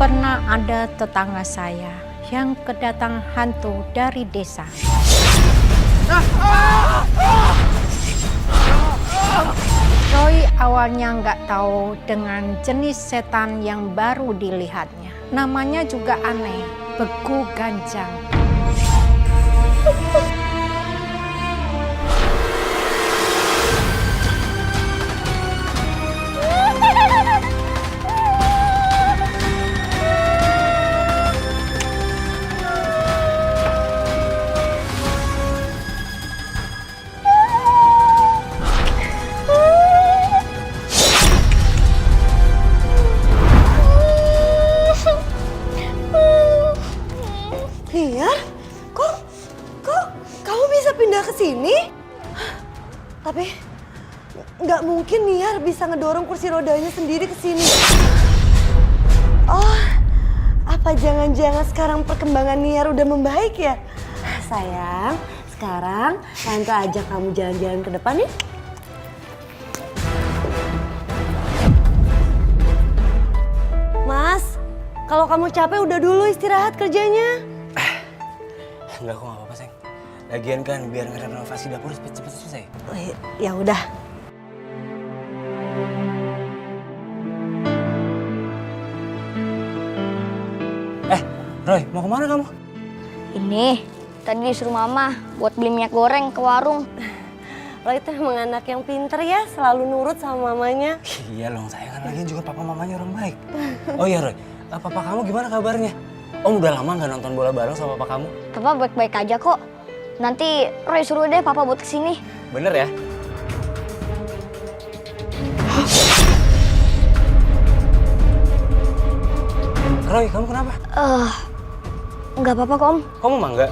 Pernah ada tetangga saya yang kedatang hantu dari desa. Roy awalnya nggak tahu dengan jenis setan yang baru dilihatnya. Namanya juga aneh, Begu Ganjang. Niar, kok kamu bisa pindah ke sini? Tapi nggak mungkin Niar bisa ngedorong kursi rodanya sendiri ke sini. Oh, apa jangan-jangan sekarang perkembangan Niar udah membaik ya? Sayang, sekarang Tante ajak kamu jalan-jalan ke depan nih. Mas, kalau kamu capek udah dulu istirahat kerjanya. Enggak, kok nggak apa-apa, sayang. Lagian kan biar nggak renovasi dapur cepet selesai. Oh, ya udah. Roy, mau kemana kamu? Ini, tadi disuruh mama buat beli minyak goreng ke warung. Roy itu emang anak yang pinter ya, selalu nurut sama mamanya. Iya loh, sayang. Kan lagian juga papa mamanya orang baik. Oh iya, Roy. Papa kamu gimana kabarnya? Om udah lama nggak nonton bola bareng sama papa kamu? Papa baik-baik aja kok. Nanti Roy suruh deh papa buat kesini. Bener ya? Roy, kamu kenapa? Nggak apa-apa kok, Om. Kamu mangga?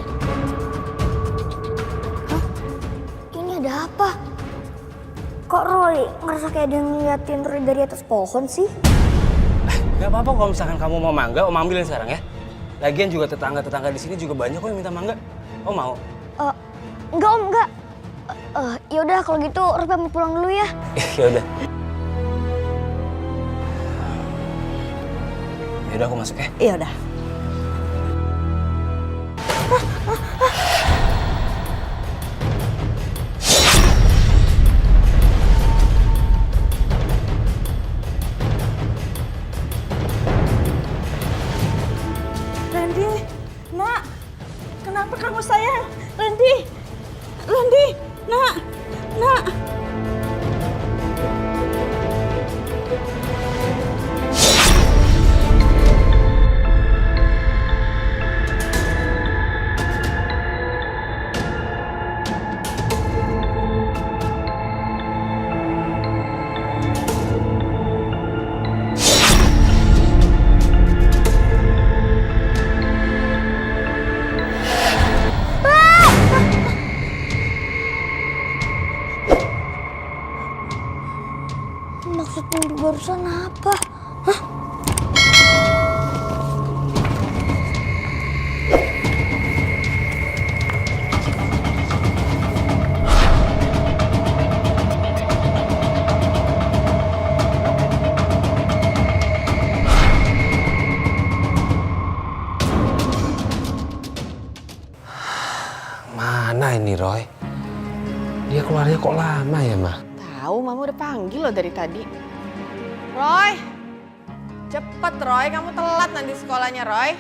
Ini ada apa? Kok Roy ngerasa kayak ada yang ngeliatin Roy dari atas pohon sih? Gak apa-apa kalau misalkan kamu mau mangga, Om ambilin sekarang ya. Lagian juga tetangga-tetangga di sini juga banyak kok yang minta mangga. Om mau? Enggak Om, enggak. Yaudah kalau gitu Roy pamit pulang dulu ya. Ya udah. Ya udah aku masuk ya. Iya udah. Randy, nak, kenapa kamu sayang? Randy, nak. Maksud mimpi barusan apa? Mana ini Roy? Dia keluarnya kok lama ya, Mah? Tahu, Mama udah panggil loh dari tadi. Roy, cepet Roy, kamu telat nanti sekolahnya Roy.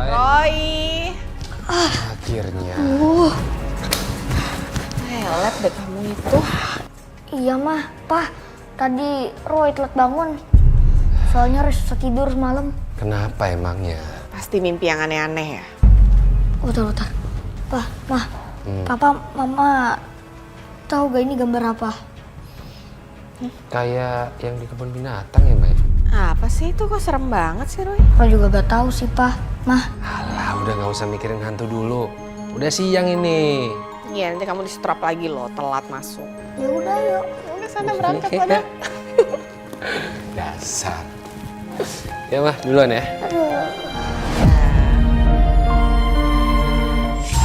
Roy. Akhirnya. Lelet deh kamu itu. Iya mah, Pak. Tadi Roy telat bangun. Soalnya Roy susah tidur semalam. Kenapa emangnya? Pasti mimpi yang aneh-aneh ya. Bentar. Pak, Mah. Papa, Mama tahu gak ini gambar apa? Kayak yang di kebun binatang ya, Mbak? Apa sih itu, kok serem banget sih Roy? Roy juga gak tahu sih, Pak. Mah. Alah, udah nggak usah mikirin hantu dulu. Udah siang ini. Iya, nanti kamu di strap lagi loh, telat masuk. Ya udah yuk. Udah sana berangkat pada. Dasar. Ya, Mah, duluan ya.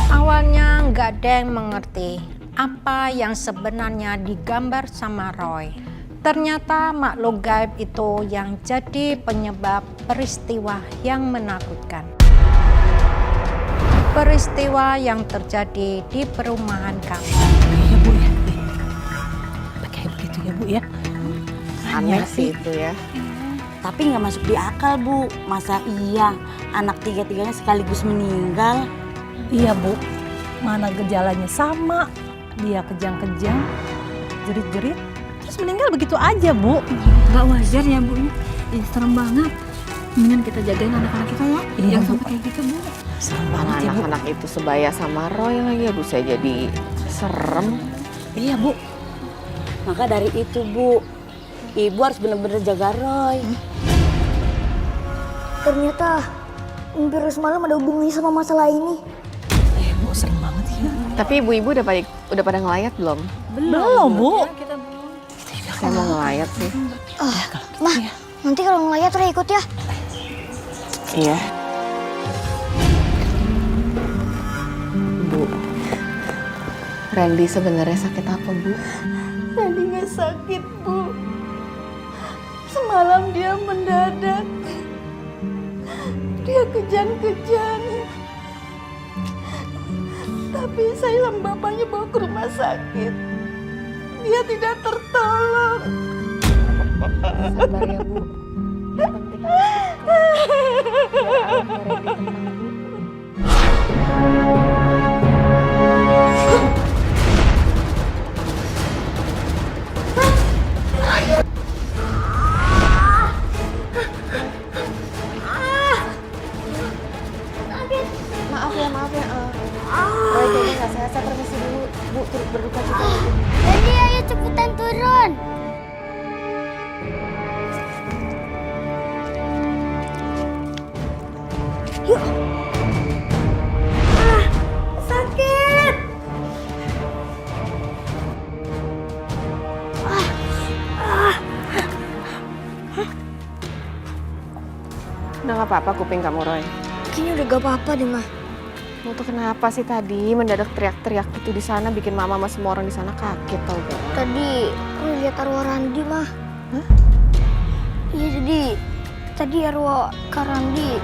Awalnya nggak ada yang mengerti apa yang sebenarnya digambar sama Roy. Ternyata makhluk gaib itu yang jadi penyebab peristiwa yang menakutkan. Peristiwa yang terjadi di perumahan kami. Iya Bu ya. Kayak begitu ya Bu ya. Aneh sih itu ya. Tapi nggak masuk di akal Bu, masa iya anak tiga-tiganya sekaligus meninggal? Iya Bu, mana gejalanya sama, dia kejang-kejang, jerit-jerit, terus meninggal begitu aja Bu. Gak wajar ya Bu, ya serem banget. Mendingan kita jagain anak-anak kita ya, Iya, jangan Bu. sampai kayak gitu Bu. Serem banget ya Bu. Anak-anak itu sebaya sama Roy lagi. Aduh, saya jadi serem. Iya Bu. Maka dari itu Bu, Ibu harus benar-benar jaga Roy. Ternyata mimpi Roy semalam ada hubungannya sama masalah ini. Bu serem banget ya. Tapi ibu-ibu udah pada ngelayat belum? Belum Bu. Saya mau ngelayat sih. Mah, nanti kalau ngelayat Roy ikut ya. Iya. Bu, Randy sebenarnya sakit apa, Bu? Randy nggak sakit, Bu. Semalam dia mendadak. Dia kejang-kejang. Tapi saya sama bapaknya bawa ke rumah sakit. Dia tidak tertolong. Sabar ya, Bu. Yang penting harus ikhlas. Biar alhamnya Randy tenang, Bu. Maaf ya. Roy kayaknya nggak sehat. Saya permisi dulu. Bu, turut berduka cita. Randy, ayo cepetan turun. Yuk. Sakit. Udah nggak apa-apa kuping kamu, Roy. Kayaknya udah gak apa-apa deh, Mah. Kamu tuh kenapa sih tadi mendadak teriak-teriak gitu di sana bikin mama sama semua orang di sana kaget tau gak? Tadi Roy lihat arwah Randi, Mah. Hah? Iya, jadi tadi arwah Kak Randi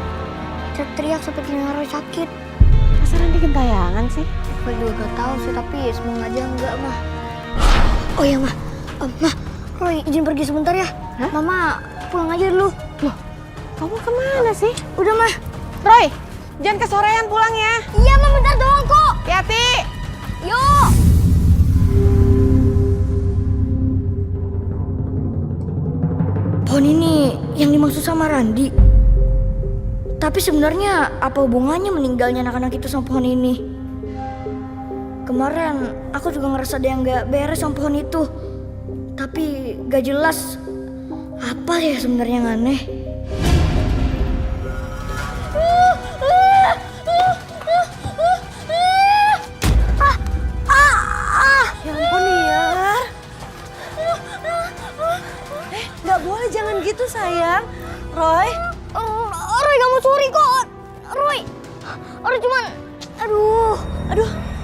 teriak sampai telinga Roy sakit. Masa Randy gentayangan sih? Gue juga gak tahu sih, tapi semoga aja enggak, Mah. Oh ya, Mah. Mah, Roy izin pergi sebentar ya. Hah? Mama pulang aja dulu. Kamu kemana sih? Udah, Mah. Roy, jangan kesorean pulang ya. Iya, Mah, bentar doang kok. Hati-hati. Yuk. Pohon ini yang dimaksud sama Randi. Tapi sebenarnya apa hubungannya meninggalnya anak-anak itu sama pohon ini? Kemarin aku juga ngerasa ada yang gak beres sama pohon itu. Tapi gak jelas apa ya sebenarnya yang aneh. Ya ampun, Niar. Nggak boleh, jangan gitu sayang. Roy, Roy gak mau suri kok. Roy cuman, aduh.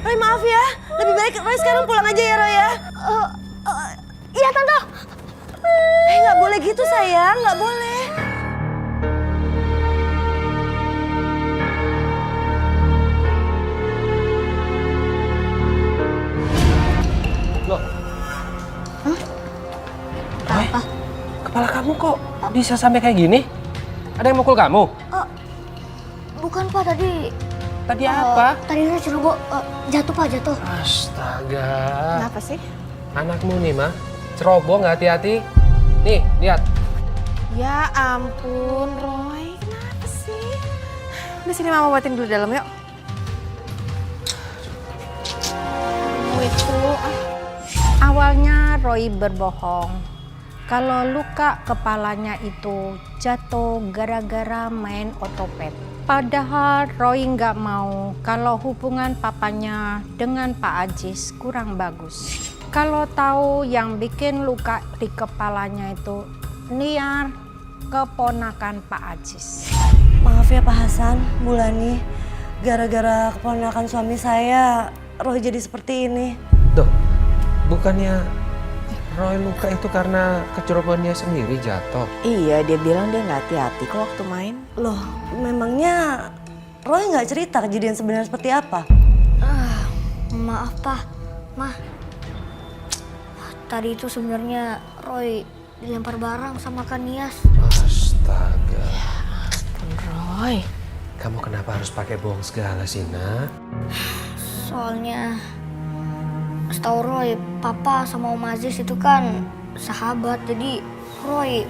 Roy maaf ya. Lebih baik Roy sekarang pulang aja ya, Roy ya. Iya tante. Nggak boleh gitu sayang, nggak boleh. Loh. Roy, kepala kamu kok bisa sampai kayak gini? Ada yang mukul kamu? Bukan Pak, tadi Tadi apa? tadi saya ceroboh jatuh Pak, jatuh. Astaga. Kenapa sih? Anakmu nih, mah. Ceroboh nggak hati-hati. Nih, lihat. Ya ampun, Roy. Kenapa sih? Udah sini mama buatin dulu dalam yuk. Kamu itu, Awalnya Roy berbohong kalau luka kepalanya itu jatuh gara-gara main otopet. Padahal Roy nggak mau kalau hubungan papanya dengan Pak Ajis kurang bagus. Kalau tahu yang bikin luka di kepalanya itu Niar, keponakan Pak Ajis. Maaf ya Pak Hasan, Bu Lani. Gara-gara keponakan suami saya, Roy jadi seperti ini. Tuh, bukannya Roy luka itu karena kecerobohan dia sendiri jatuh. Iya, dia bilang dia nggak hati-hati kok waktu main. Loh, memangnya Roy nggak cerita kejadian sebenarnya seperti apa? Maaf Pak, Ma. Tadi itu sebenarnya Roy dilempar barang sama Kanias. Astaga. Roy. Kamu kenapa harus pakai bohong segala sih, Nak? Soalnya setahu Roy, Papa sama Om Aziz itu kan sahabat. Jadi Roy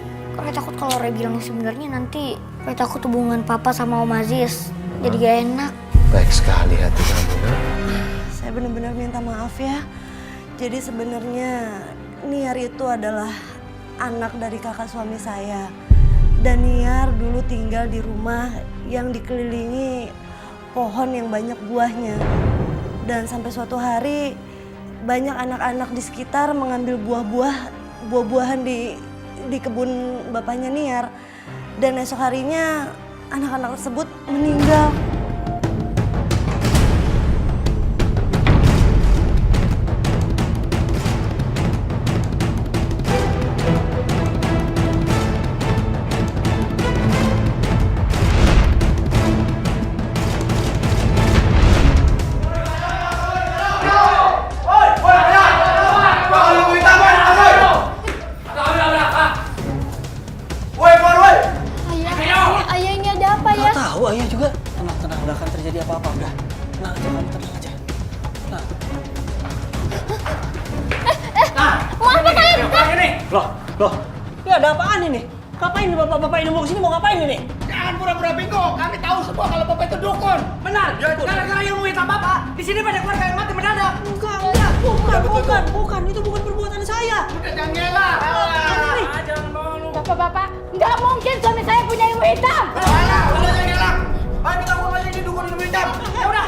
takut kalau Roy bilang sebenarnya nanti Roy takut hubungan Papa sama Om Aziz jadi gak enak. Baik sekali hati kamu, Nak. Saya benar-benar minta maaf ya. Jadi sebenarnya Niar itu adalah anak dari kakak suami saya. Dan Niar dulu tinggal di rumah yang dikelilingi pohon yang banyak buahnya. Dan sampai suatu hari banyak anak-anak di sekitar mengambil buah-buahan di kebun bapaknya Niar. Dan esok harinya anak-anak tersebut meninggal. Ayah ini ada apa ya? Tahu ayah juga. Tenang, udah akan terjadi apa-apa. Udah, tenang aja, kamu tenang aja. Mau apa kalian? Loh, ini ada apaan ini? Ngapain nih bapak-bapak ini mau kesini, mau ngapain ini? Jangan pura-pura bingung. Kami tahu semua kalau Bapak itu dukun. Benar, gara-gara yang mau hitam bapak, di sini banyak keluarga yang mati mendadak. Bukan, itu bukan perbuatan saya. Udah jangan ngelak. Bapak-bapak, nggak mungkin suami saya punya ilmu hitam. Udah jangan ngelak. Ayo kita ngomong aja ini dukun ilmu hitam. Ya udah.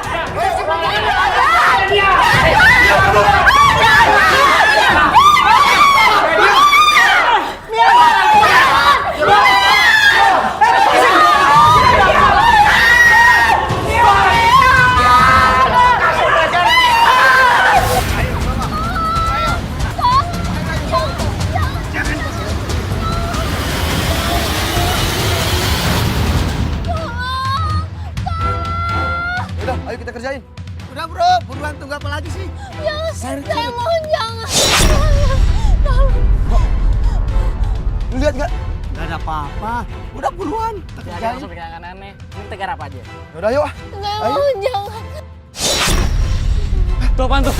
Udah, ayo kita kerjain. Udah bro, buruan tunggu apa lagi sih? Saya mohon jangan. Lu lihat nggak? Nggak ada apa-apa. Udah buruan. Kita kerjain. aneh-aneh. Ini tegar apa aja? Udah yuk. Saya mohon jangan. Tuh apaan tuh?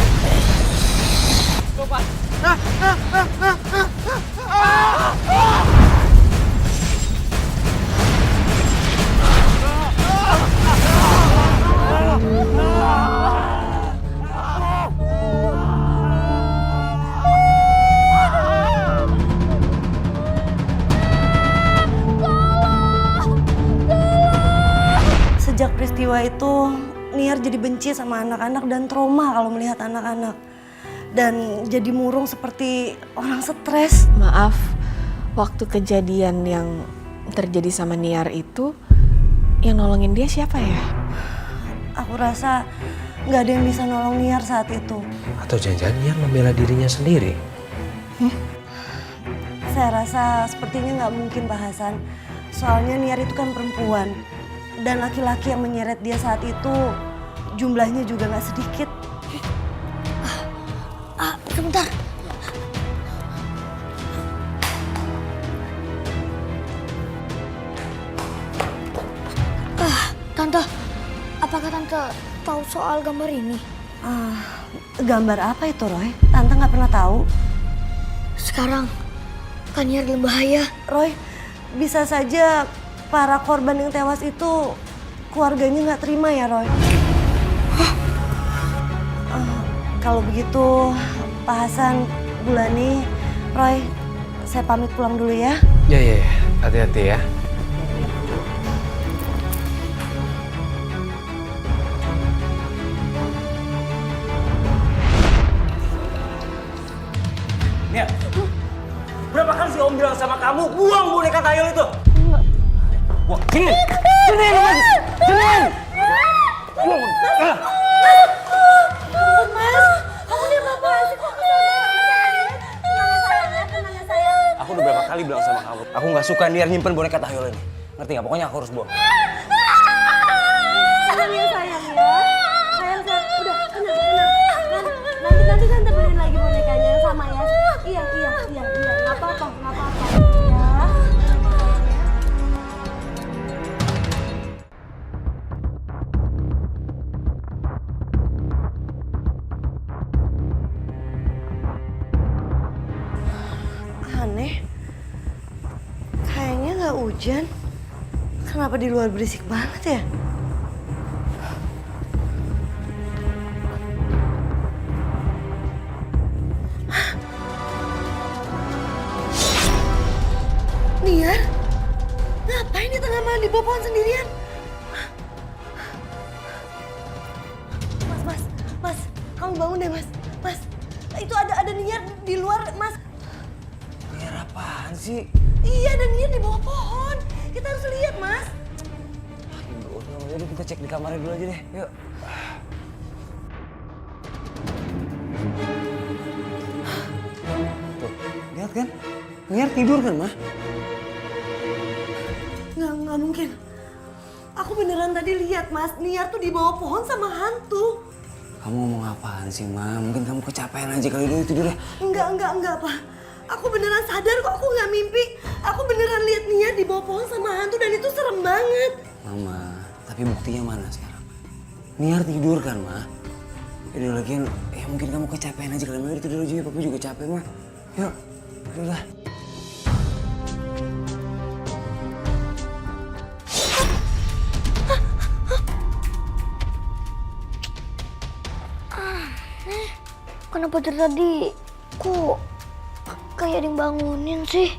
Sejak peristiwa itu, Niar jadi benci sama anak-anak dan trauma kalau melihat anak-anak. Dan jadi murung seperti orang stres. Maaf, waktu kejadian yang terjadi sama Niar itu, yang nolongin dia siapa ya? Aku rasa nggak ada yang bisa nolong Niar saat itu. Atau jangan-jangan Niar membela dirinya sendiri? Saya rasa sepertinya nggak mungkin Pak Hasan. Soalnya Niar itu kan perempuan. Dan laki-laki yang menyeret dia saat itu jumlahnya juga nggak sedikit. Sebentar. Tante, apakah Tante tahu soal gambar ini? Gambar apa itu Roy? Tante nggak pernah tahu. Sekarang Kaniar dalam bahaya. Roy, bisa saja para korban yang tewas itu keluarganya nggak terima ya Roy. Kalau begitu Pak Hasan, Bulani, Roy, saya pamit pulang dulu ya. Ya, hati-hati ya. Nia, berapa kali sih Om bilang sama kamu, buang boneka kayu itu? Wah, sini! Mas, kamu dia apa sih kok? kali bilang sama kamu. Aku nggak suka Niar nyimpen boneka tahyul ini. Ngerti nggak? Pokoknya aku harus buang. Sayang ya sayang ya. Sayang udah tenang. Nanti tante beliin lagi bonekanya yang sama ya. Iya. Nggak apa-apa ya. Aneh. Kayaknya nggak hujan. Kenapa di luar berisik banget ya? Niar, ngapain di tengah malam di bawah pohon sendirian? Mas, kamu bangun deh mas. Itu ada Niar di luar, mas. Niar apaan sih? Iya, ada Niar di bawah pohon. Kita harus lihat, mas. Yaudah kita cek di kamarnya dulu aja deh, yuk. Tuh, lihat kan? Niar tidur kan, Mah? Nggak mungkin. Aku beneran tadi lihat, mas. Niar tuh di bawah pohon sama hantu. Kamu ngomong apaan sih, Ma? Mungkin kamu kecapean aja kali dulu tidurnya. Enggak, Pak. Aku beneran sadar kok, aku nggak mimpi. Aku beneran lihat Niar di bawah pohon sama hantu dan itu serem banget. Mama, tapi buktinya mana sekarang? Niar tidur kan, Ma? Yaudah lagian, ya mungkin kamu kecapean aja kali. Udah tidur aja ya, Papa juga capek, Ma. Yuk, udah. Kenapa dari tadi kok kayak ada yang bangunin sih?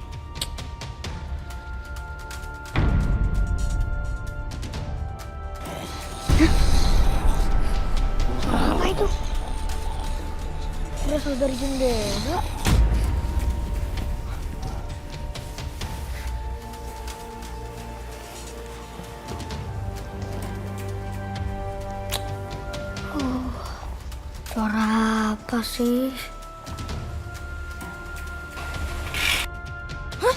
Apa itu? Berasal dari jendela. Suara apa sih? Hah?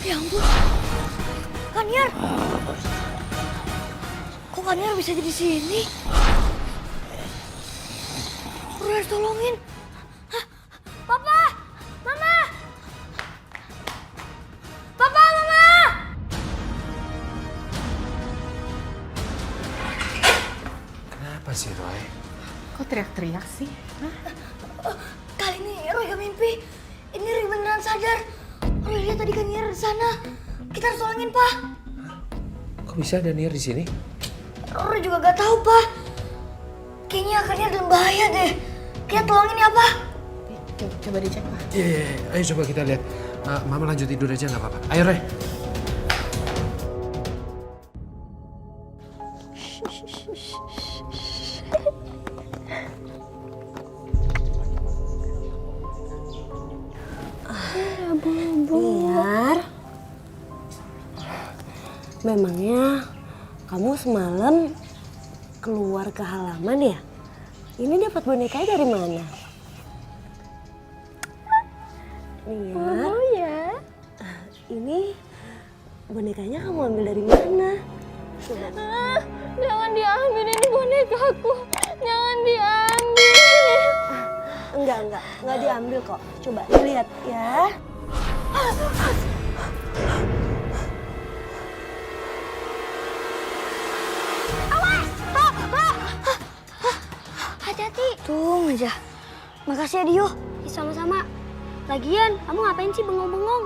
Ya ampun. Kaniar. Kok Kaniar bisa di sini? Harus tolongin. Hah? Papa! Mama! Papa, Mama! Kenapa sih, Roy? Kok teriak-teriak sih? Kali ini Roy gak mimpi. Ini Roy beneran sadar. Roy lihat tadi kan Niar di sana. Kita harus tolongin, Pak. Kok bisa ada Niar di sini? Roy juga gak tahu, Pak. Kayaknya akhirnya dalam bahaya deh. Kita tolongin ya, Pak. Coba dicek, Pak. Iya, ayo coba kita lihat. Mama lanjut tidur aja nggak apa-apa. Ayo, Roy. Niar, memangnya kamu semalam keluar ke halaman ya? Ini dapat bonekanya dari mana? Niar, ya. ini bonekanya kamu ambil dari mana? Coba. Jangan diambil ini bonekaku. Jangan diambil. Enggak diambil kok. Coba lihat ya. Hati-hati. Tung aja. Makasih ya, Dio. Sama-sama. Lagian, kamu ngapain sih bengong-bengong?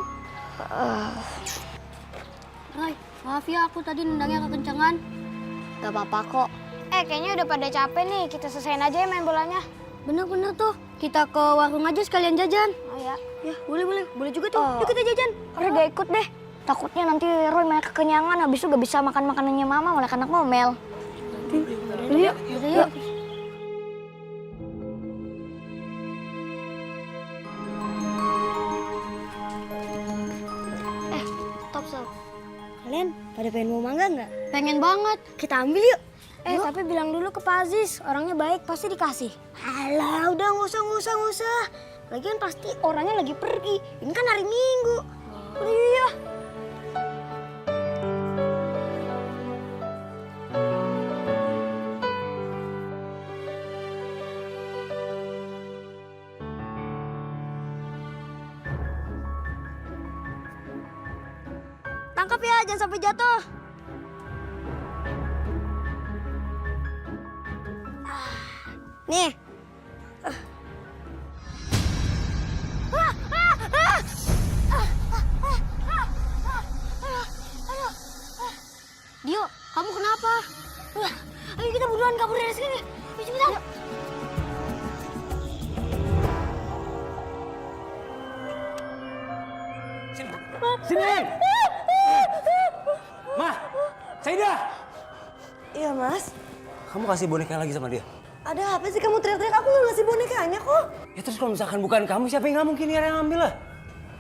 Roy, maaf ya aku tadi nendangnya kekencangan. Gak apa-apa kok. Kayaknya udah pada capek nih. Kita selesain aja ya main bolanya. Bener-bener tuh. Kita ke warung aja sekalian jajan. Oh ya? Ya, boleh. Boleh juga tuh. Yuk kita jajan. Roy gak ikut deh. Takutnya nanti Roy malah kekenyangan. Habis itu gak bisa makan makanannya Mama. Malah anak ngomel. Yuk. Top. Kalian pada pengen mau mangga nggak? Pengen banget. Kita ambil yuk. Tapi bilang dulu ke Pak Aziz, orangnya baik, pasti dikasih. Alah, udah nggak usah. Lagian pasti orangnya lagi pergi. Ini kan hari Minggu. Iya. Tangkap ya, jangan sampai jatuh. Nih. Dio, kamu kenapa? Ayo kita buruan kabur dari sini. Ayo cepetan. Sini! Ma! Saida! Iya mas, Kamu kasih boneka lagi sama dia? ada apa sih kamu teriak-teriak? Aku nggak ngasih bonekanya kok. Ya terus kalau misalkan bukan kamu, siapa yang nggak mungkin Niar yang ambil lah?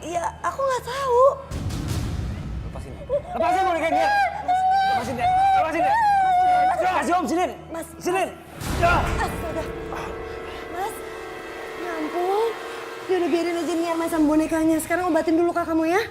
Iya, aku nggak tahu. Lepasin. Lepasin bonekanya Niar! Lepasin dia! Lepasin dia! Kasih om, sini! Mas. Sini! Ya! Astaga. Mas, ya ampun. Ya udah biarin aja Niar main sama bonekanya. Sekarang obatin dulu kak kamu ya.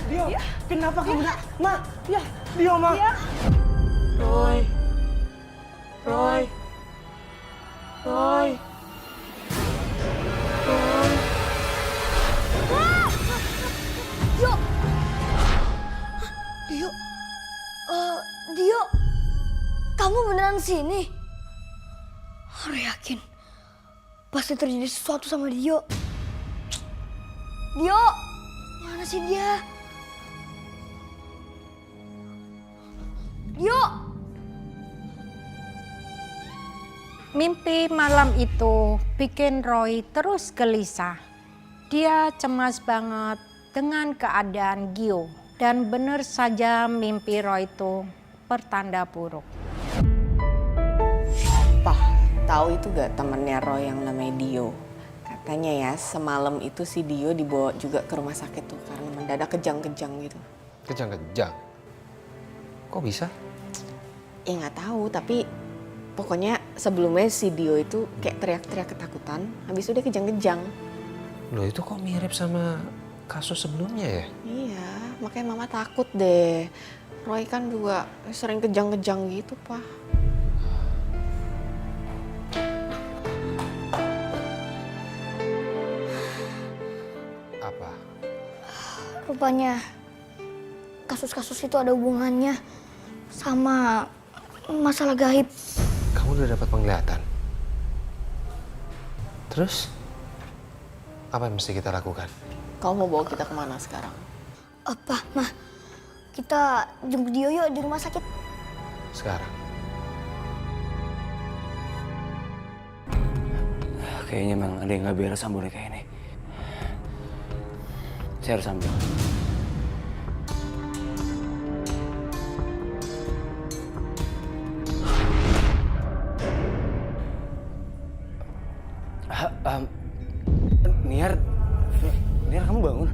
Dio, kenapa kamu nak? Ma, ya, Dio, Ma. Roy. Roy. Roy. Dio. Dio. Dio. Kamu beneran sini? Aku yakin. Pasti terjadi sesuatu sama Dio. Dio. Mana sih dia? Dio. Mimpi malam itu bikin Roy terus gelisah. Dia cemas banget dengan keadaan Gio. Dan benar saja mimpi Roy itu pertanda buruk. Pah, tahu itu gak temennya Roy yang namanya Dio? Katanya ya semalam itu si Dio dibawa juga ke rumah sakit tuh karena mendadak kejang-kejang gitu. Kejang-kejang? Kok bisa? Ya nggak tahu, tapi pokoknya sebelumnya si Dio itu kayak teriak-teriak ketakutan, habis itu dia kejang-kejang. Loh itu kok mirip sama kasus sebelumnya ya? Iya, makanya mama takut deh. Roy kan juga sering kejang-kejang gitu, Pak. Apa? Rupanya kasus-kasus itu ada hubungannya sama masalah gaib. Kamu udah dapat penglihatan? Terus? Apa yang mesti kita lakukan? Kamu mau bawa kita kemana sekarang? Apa, Mah? Kita jemput Dio yuk di rumah sakit. Sekarang? Kayaknya emang ada yang nggak beres sama boneka ini. Saya harus ambil. Niar kamu bangun?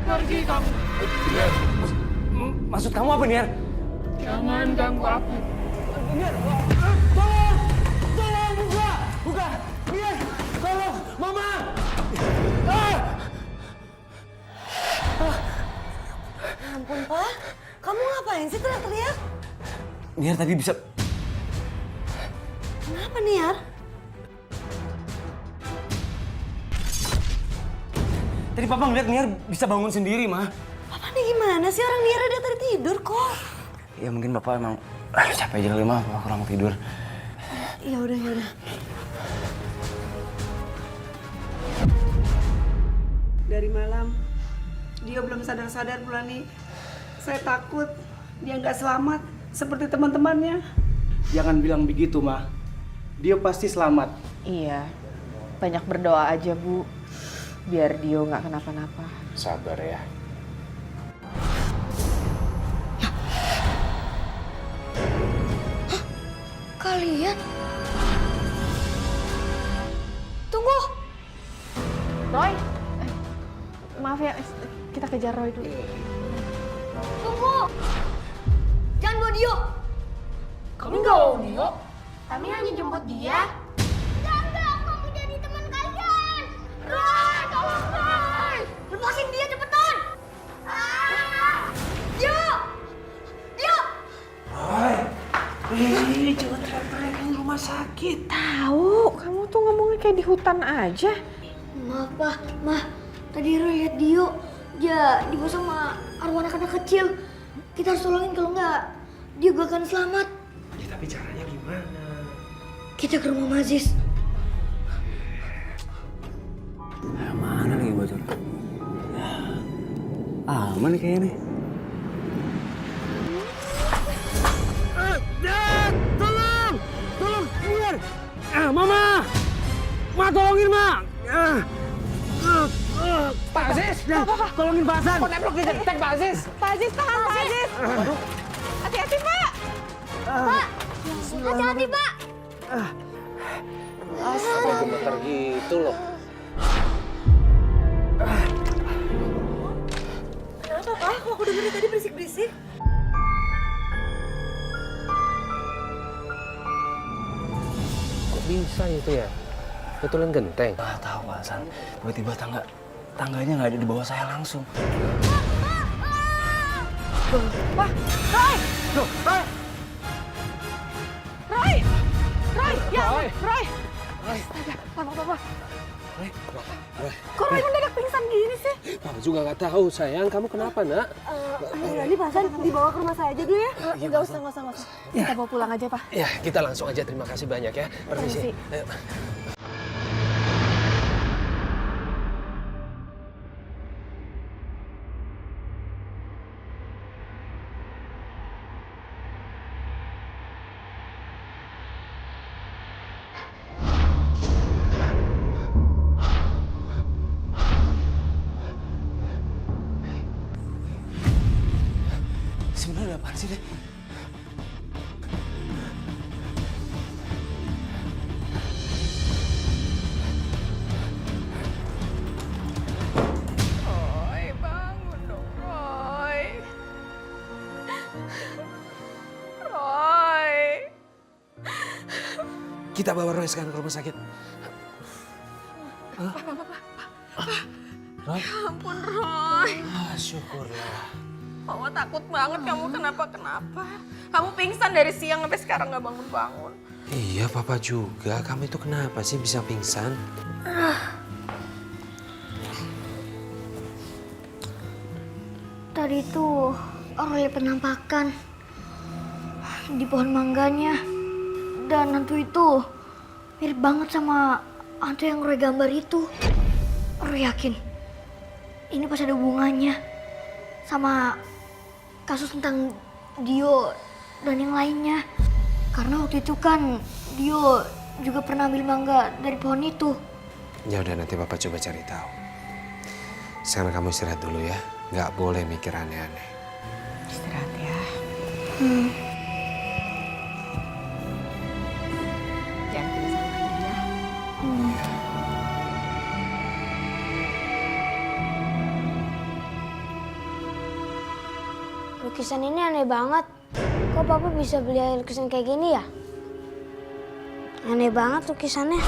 Pergi kamu. Maksud kamu apa Niar? Jangan ganggu aku. Niar, tolong buka, Niar, tolong, Mama. Ya ampun Pak, kamu ngapain sih teriak-teriak? Niar tadi bisa. Kenapa Niar? Tadi Papa ngeliat Niar bisa bangun sendiri, Ma. Papa nih gimana sih, orang Niar dia tadi tidur kok. Ya mungkin Bapak emang capek aja kali, Ma. Bapak kurang tidur. Ya udah, ya udah. Dari malam dia belum sadar-sadar pula nih. Saya takut dia nggak selamat seperti teman-temannya. Jangan bilang begitu, Ma. Dia pasti selamat. Iya, banyak berdoa aja, Bu. Biar Dio nggak kenapa-napa. Sabar ya. kalian? Tunggu! Roy, maaf ya, kita kejar Roy dulu. Tunggu! Jangan bawa Dio! Kamu nggak mau Dio? Kami hanya jemput dia. Enggak, aku mau jadi teman kalian! Roy, tolong Roy! Lepasin dia cepetan! Dio! Dio! Jangan teriak-teriak di rumah sakit. Tahu, kamu tuh ngomongnya kayak di hutan aja. Maaf, Pak. Mah, tadi Roy lihat Dio. Dia dibawa sama arwah anak-anak kecil. Kita harus tolongin, kalau enggak dia gak akan selamat. Ya, tapi caranya gimana? Kita ke rumah Mazis. Mana nih bocor? Aman nih kayaknya nih. Dad, tolong! Tolong, keluar! Mama! Ma, tolongin, Ma! Pak Aziz! Tolongin Pak Hasan! Kok nemplok di genteng, Pak Aziz? Pak Aziz, tahan Pak Aziz. Hati-hati Pak. Hati-hati, Pak! Sampai gemeter gitu loh. Kenapa, Pak? Kok aku dengerin tadi berisik-berisik? Kok bisa itu ya? Betulin genteng. Nggak tahu Pak Hasan. Tiba-tiba tangganya nggak ada di bawah saya langsung. Roy, ya ampun, Roy. Astaga, Papa. Kok Roy mendadak pingsan gini sih? Papa juga nggak tahu, sayang. Kamu kenapa, Nak? Ini Pak Hasan dibawa ke rumah saya aja dulu ya. Nggak usah. Kita bawa pulang aja, Pak. Ya, kita langsung aja. Terima kasih banyak ya. Permisi. Ayo. Sebenarnya ada apaan sih deh? Roy, bangun dong, Roy. Roy. Kita bawa Roy sekarang ke rumah sakit. Roy? Ya ampun, Roy. Syukurlah. Mama takut banget kamu kenapa-kenapa. Kamu pingsan dari siang sampai sekarang nggak bangun-bangun. Iya, Papa juga. Kamu itu kenapa sih bisa pingsan? Tadi tuh Roy penampakan di pohon mangganya. Dan hantu itu mirip banget sama hantu yang Roy gambar itu. Roy yakin ini pasti ada hubungannya sama kasus tentang Dio dan yang lainnya. Karena waktu itu kan Dio juga pernah ambil mangga dari pohon itu. Ya udah, nanti Papa coba cari tahu. Sekarang kamu istirahat dulu ya. Nggak boleh mikir aneh-aneh. Istirahat ya. Jangan pingsan lagi ya. Lukisan ini aneh banget. Kok Papa bisa beli lukisan kayak gini ya? Aneh banget lukisannya.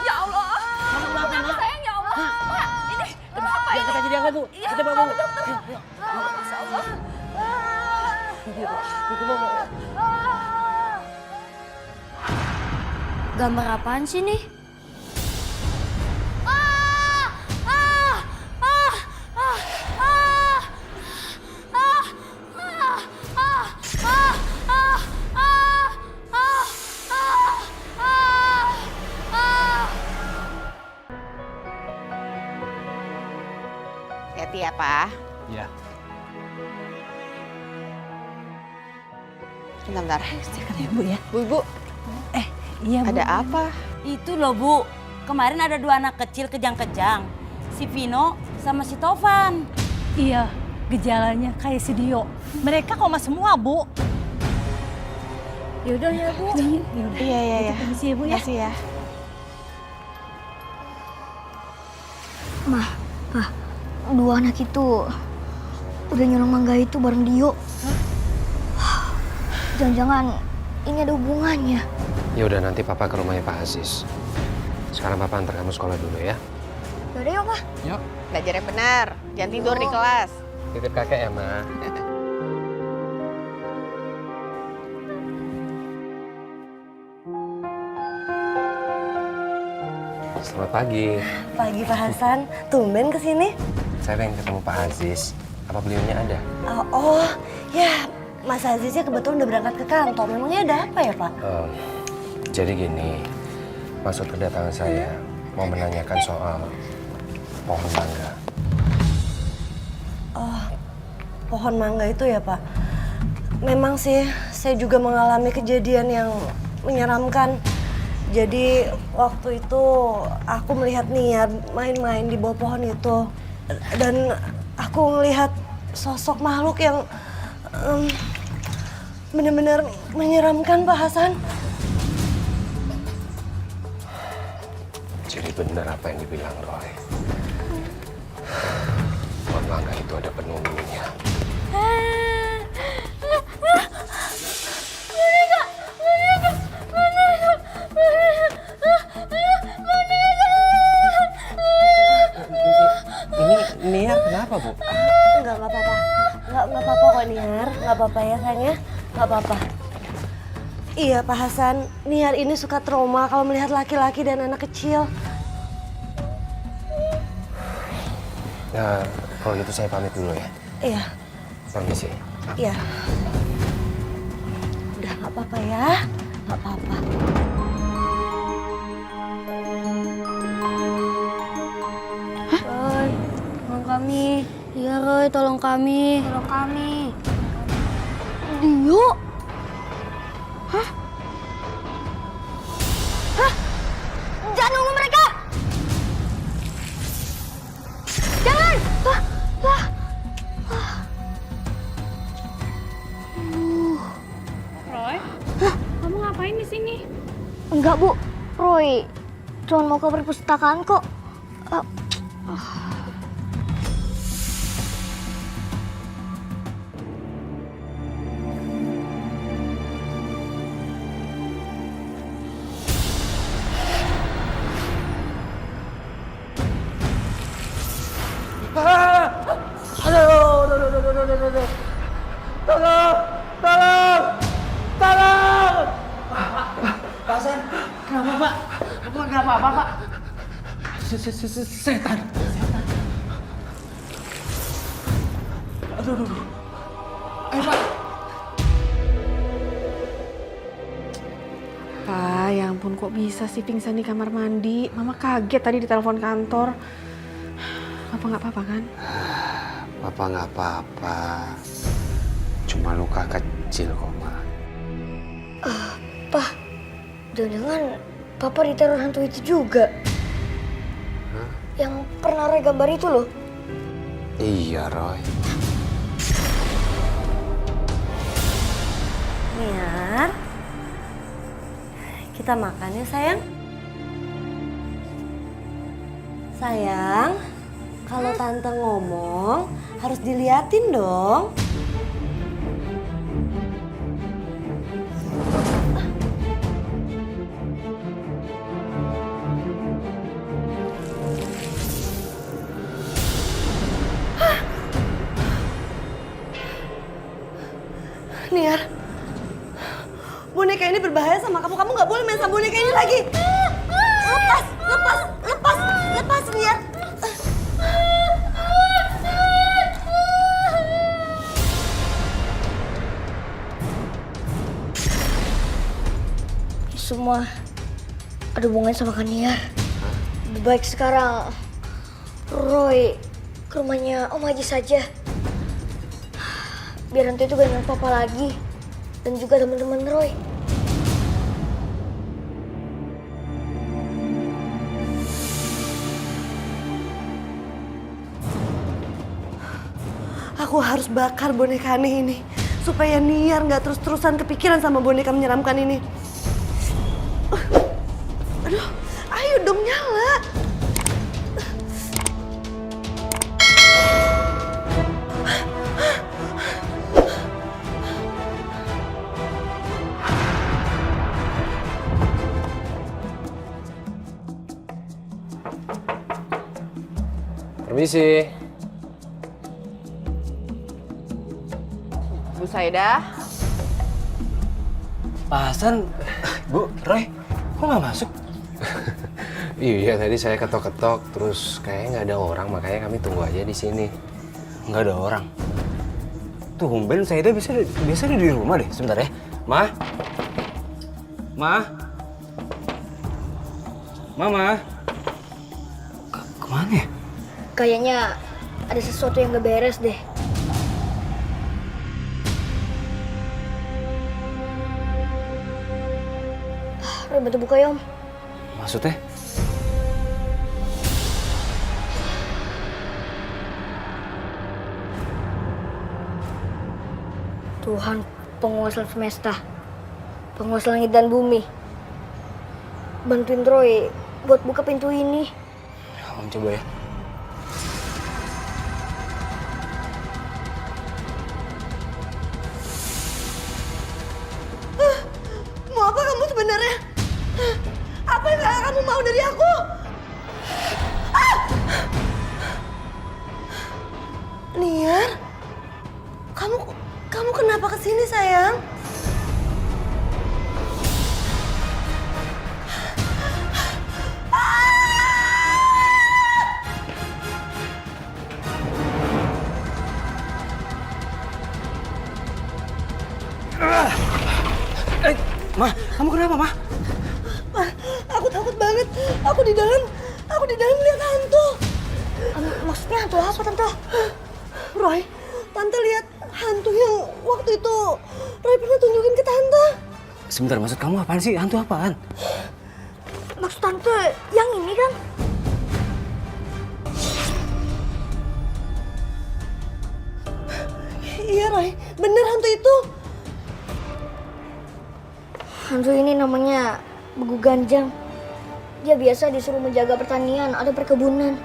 Ya Allah. Kenapa sayang, ya Allah. Pak, ini kenapa ini? Kita jadi angkat, Bu. Kita bawa, Bu. Masya Allah. Gambar apaan sih nih? Hati-hati ya, Pak. Ya. Bentar. Silakan ya Bu ya. Bu, Iya Bu. ada apa? Itu loh Bu, kemarin ada 2 anak kecil kejang-kejang. Si Vino sama si Tovan. Iya, gejalanya kayak si Dio. Mereka koma semua Bu. Yaudah ya Bu. Yaudah. Iya. Permisi ya Bu ya. Makasih ya. Mah, Pak, 2 anak itu udah nyolong mangga itu bareng Dio. Jangan-jangan ini ada hubungannya. Ya udah nanti papa ke rumahnya Pak Aziz. Sekarang papa antar kamu sekolah dulu ya. Yaudah yuk, Pak. Yuk. Belajar yang benar, jangan tidur di kelas. Titip kakek ya, Ma. Selamat pagi. Pagi Pak Hasan, tumben kesini. Saya pengen ketemu Pak Aziz. Apa beliaunya ada? Oh, ya Mas Aziznya kebetulan udah berangkat ke kantor. Memangnya ada apa ya Pak? Jadi gini, maksud kedatangan saya mau menanyakan soal pohon mangga. Oh, pohon mangga itu ya Pak. Memang sih saya juga mengalami kejadian yang menyeramkan. Jadi waktu itu aku melihat Niar main-main di bawah pohon itu. Dan aku melihat sosok makhluk yang benar-benar menyeramkan Pak Hasan. Jadi benar apa yang dibilang Roy. Pohon mangga itu ada penunggunya. Ini Niar kenapa, Bu? Enggak apa-apa. Enggak apa-apa kok Niar. Enggak apa-apa ya sayangnya. Enggak apa-apa. Iya Pak Hasan, Niar ini suka trauma kalau melihat laki-laki dan anak kecil. Nah, kalau gitu saya pamit dulu ya. Iya, Permisi. iya. Udah enggak apa-apa ya. Enggak apa-apa. Roy, tolong kami. Iya Roy, tolong kami. Tolong kami. Dio? Hah? Jangan nunggu mereka! Jangan! Roy, kamu ngapain di sini? Enggak Bu, Roy cuma mau ke perpustakaan kok. Setan. Aduh. Ayo Pak. Pak, ya ampun kok bisa sih pingsan di kamar mandi. Mama kaget tadi di telepon kantor. Papa nggak apa-apa kan? Papa nggak apa-apa. Cuma luka kecil kok, Ma. Pak, jangan-jangan Papa diteror hantu itu juga. Yang pernah Roy gambar itu loh. Iya, Roy. Niar, kita makan ya sayang. Sayang, kalau tante ngomong harus diliatin dong. Niar, boneka ini berbahaya sama kamu. Kamu nggak boleh main sama boneka ini lagi. Lepas, Niar. Ini semua ada hubungannya sama Niar. Lebih baik sekarang Roy ke rumahnya Om Haji saja. Biar nanti itu gak dengan Papa lagi. dan juga teman-teman Roy. Aku harus bakar boneka aneh ini supaya Niar nggak terus-terusan kepikiran sama boneka menyeramkan ini. Aduh, ayo dong nyala. Permisi. Bu Saidah, Pak Hasan, Bu, Roy, kok nggak masuk? Iya, tadi saya ketok-ketok, terus kayaknya nggak ada orang, makanya kami tunggu aja di sini. Nggak ada orang. Tumben Saida biasa di rumah deh. Sebentar ya. Ma? Ma? Mama? Kemana ya? Kayaknya ada sesuatu yang gak beres deh. Roy, bantu buka ya, Om. Maksudnya? Tuhan penguasa semesta, penguasa langit dan bumi, bantuin Roy buat buka pintu ini. Om coba ya. Mau apa kamu sebenarnya? Apa yang kamu mau dari aku? Niar, kamu kenapa kesini sayang? Ma, kamu kenapa, Ma? Ma, aku takut banget. Aku di dalam lihat hantu. Maksudnya hantu apa, Tante? Roy, Tante lihat hantu yang waktu itu Roy pernah tunjukin ke Tante. Sebentar, maksud kamu apaan sih? Hantu apaan? Maksud Tante yang ini kan? Iya Roy, bener hantu itu. Hantu ini namanya Begu Ganjang. Dia biasa disuruh menjaga pertanian atau perkebunan.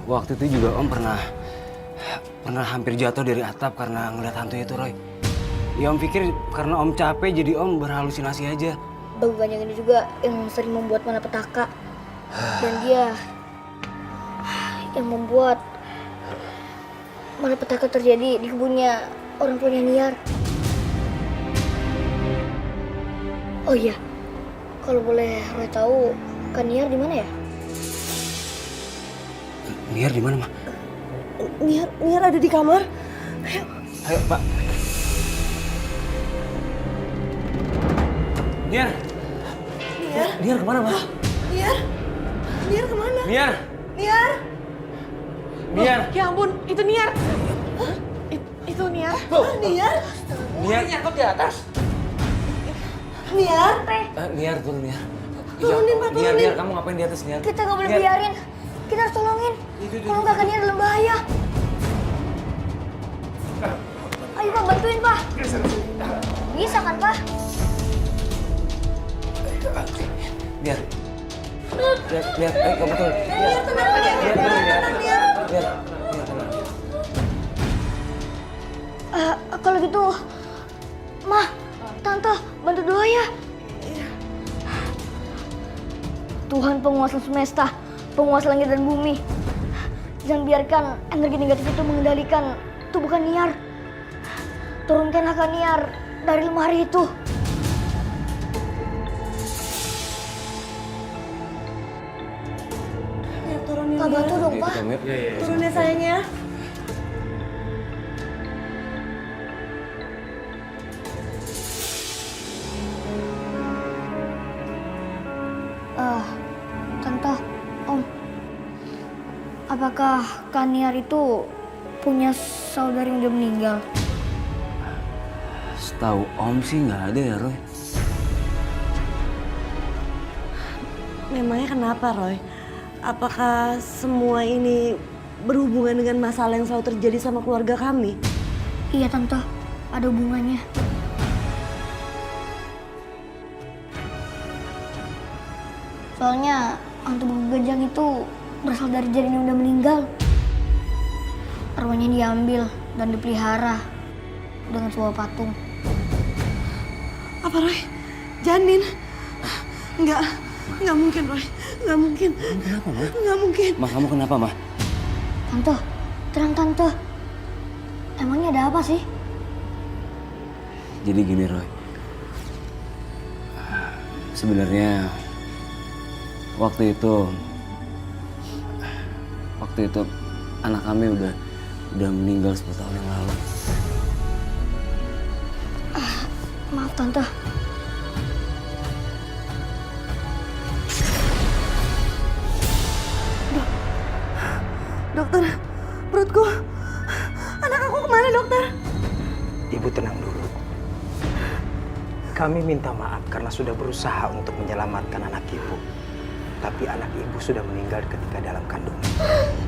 Waktu itu juga Om pernah hampir jatuh dari atap karena ngeliat hantu itu, Roy. Ya Om pikir karena Om capek jadi Om berhalusinasi aja. Begu Ganjang ini juga yang sering membuat malapetaka. Dan dia yang membuat malapetaka terjadi di kebunnya orang tuanya Niar. Oh iya, kalau boleh Roy tahu, Kak Niar di mana ya? Niar di mana, Ma? Niar ada di kamar. Ayo, Pak. Niar. Niar kemana, Ma? Niar kemana? Niar. Niar. Niar. ya ampun, itu Niar. Itu Niar. Niar. Niar. Nyangkut di atas. Niar. Niar, turun, Niar. Turunin, Pak, turunin. Niar, kamu ngapain di atas, Niar? Kita nggak boleh Niar. biarin. Kita harus tolongin. Kalau nggak Kak Niar dalam bahaya. Ayo Pak, bantuin Pak. Bisa kan Pak? Niar. Niar, ayo kamu turun. Niar, tenang aja. Niar, turun, Niar. Niar. Niar, tenang. Kalau gitu, Ma, Tante, bantu doa ya. Tuhan penguasa semesta, penguasa langit dan bumi. Jangan biarkan energi negatif itu mengendalikan tubuh Kak Niar. Turunkanlah Kak Niar dari lemari itu. Niar turunin. Kak, bantu dong Pak. Turun ya sayangnya. Tante, Om, apakah Kak Niar itu punya saudari yang udah meninggal? Setahu Om sih nggak ada ya, Roy. Memangnya kenapa, Roy? Apakah semua ini berhubungan dengan masalah yang selalu terjadi sama keluarga kami? Iya tante, ada hubungannya. Soalnya hantu buku gajang itu berasal dari janin yang udah meninggal. Arwahnya diambil dan dipelihara dengan sebuah patung. Apa, Roy? Janin? Nggak mungkin, Roy. Nggak mungkin. Kenapa, Ma? Nggak mungkin. Ma, kamu kenapa, Ma? Tante, tenang tante. Emangnya ada apa sih? Jadi gini, Roy. Sebenarnya waktu itu anak kami udah meninggal 10 tahun yang lalu. Maaf tante. Dokter, perutku. Anak aku kemana, dokter? Ibu tenang dulu. Kami minta maaf karena sudah berusaha untuk menyelamatkan anak ibu. Tapi anak ibu sudah meninggal ketika dalam kandungan.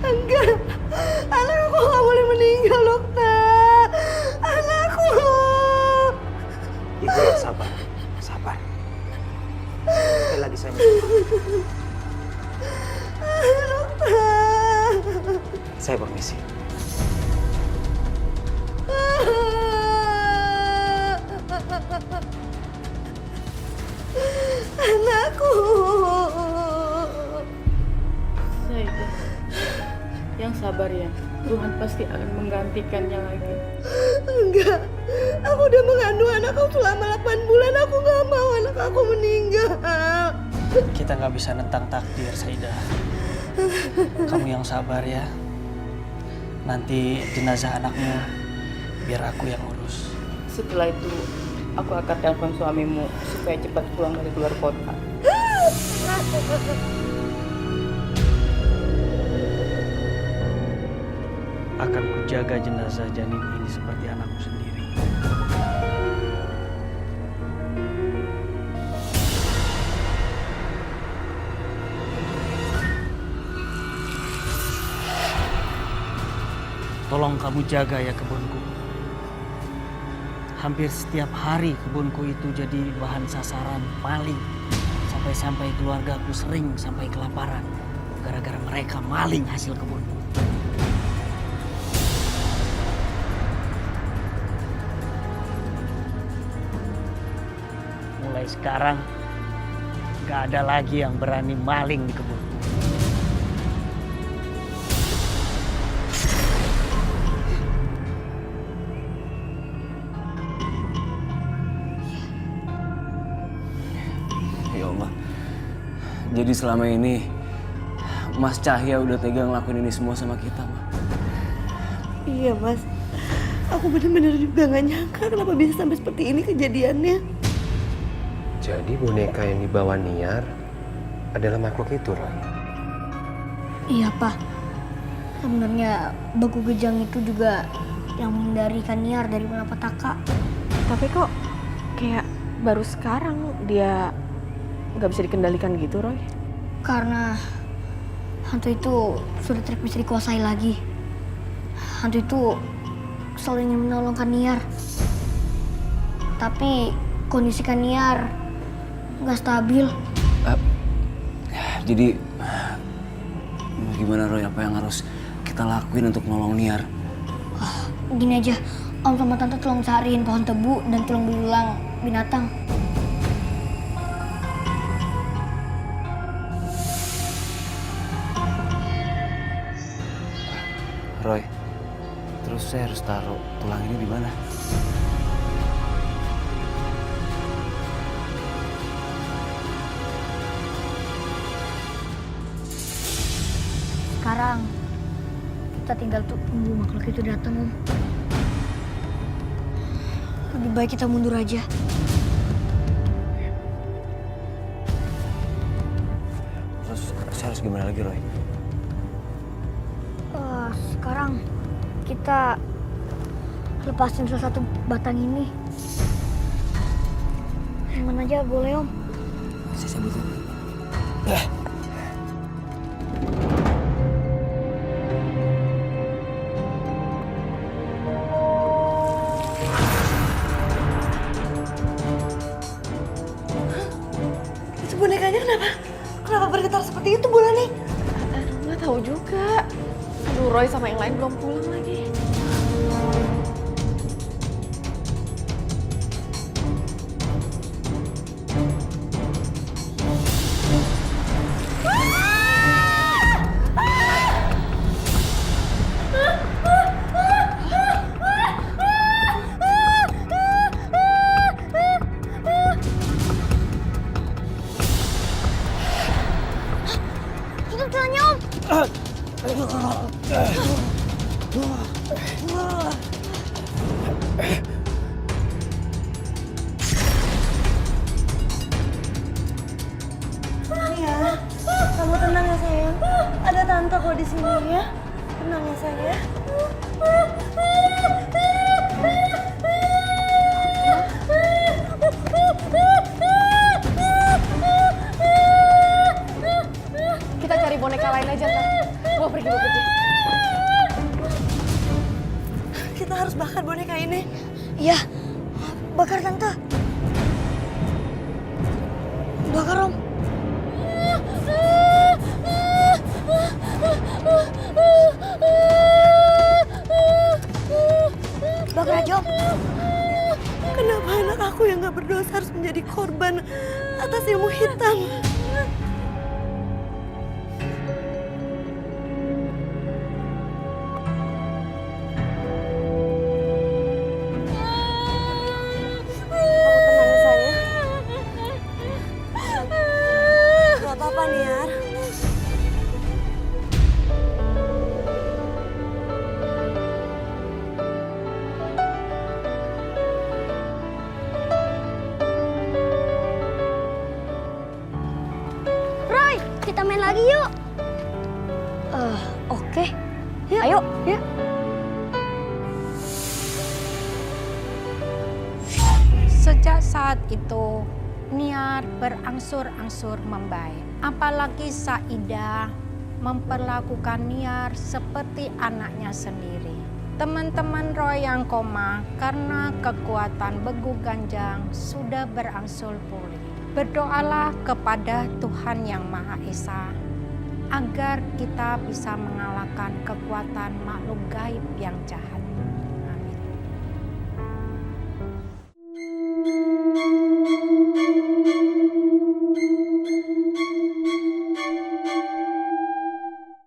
Enggak, anak aku nggak boleh meninggal, dokter. Anakku. Ibu yang sabar, sabar. Sekali lagi saya minta maaf. Dokter. Saya permisi. Anakku. Saida, yang sabar ya. Tuhan pasti akan menggantikannya lagi. Enggak, aku udah mengandung anak aku selama 8 bulan. Aku nggak mau anak aku meninggal. Kita nggak bisa nentang takdir, Saida. Kamu yang sabar ya. Nanti jenazah anakmu biar aku yang urus. Setelah itu, aku akan telepon suamimu supaya cepat pulang dari luar kota. Akan kujaga jenazah janin ini seperti anakku sendiri. Tolong kamu jaga ya kebunku. Hampir setiap hari kebunku itu jadi bahan sasaran maling. Sampai-sampai keluargaku sering sampai kelaparan. Gara-gara mereka maling hasil kebunku. Mulai sekarang, gak ada lagi yang berani maling di kebunku. Ya Allah. Jadi selama ini Mas Cahya udah tega ngelakuin ini semua sama kita, Ma. Iya, Mas. Aku benar-benar juga nggak nyangka kenapa bisa sampai seperti ini kejadiannya. Jadi boneka yang dibawa Niar adalah makhluk itu, Roy? Iya Pak. Sebenarnya Baku Gejang itu juga yang menghindari Kaniar dari malapetaka. Tapi kok kayak baru sekarang dia nggak bisa dikendalikan gitu, Roy? Karena hantu itu sudah tidak bisa dikuasai lagi. Hantu itu selalu ingin menolong Kaniar. Tapi kondisi Kaniar nggak stabil. Jadi gimana, Roy? Apa yang harus kita lakuin untuk nolong Niar? Gini aja, Om sama Tante tolong cariin pohon tebu dan tolong berulang binatang. Roy, terus saya harus taruh tulang ini di mana? Sekarang kita tinggal tunggu makhluk itu datang, Om. Lebih baik kita mundur aja. Terus saya harus gimana lagi, Roy? Sekarang kita lepasin salah satu batang ini. Cuman aja boleh Om. Saya cabut dulu. Itu bonekanya kenapa? Kenapa bergetar seperti itu, Bulani? Nggak tahu juga. Aduh, Roy sama yang lain belum pulang lagi. Itu tulangnya Om. Nia, kamu tenang ya sayang. Ada tante kok di sini ya. Tenang ya sayang. Kita cari boneka lain aja, Tante. Mau pergi. Kita harus bakar boneka ini. Iya, bakar Tante. Bakar Om. Bakar aja Om. Kenapa anak aku yang gak berdosa harus menjadi korban atas ilmu hitam? Kamu tenang ya sayang. Gak apa-apa Niar. Roy, kita main lagi yuk. Oke. Yuk. Ayo. Yuk. Sejak saat itu, Niar berangsur-angsur membaik. Apalagi Saidah memperlakukan Niar seperti anaknya sendiri. Teman-teman Roy yang koma karena kekuatan Begu Ganjang sudah berangsur pulih. Berdoalah kepada Tuhan Yang Maha Esa agar kita bisa mengalahkan kekuatan makhluk gaib yang jahat.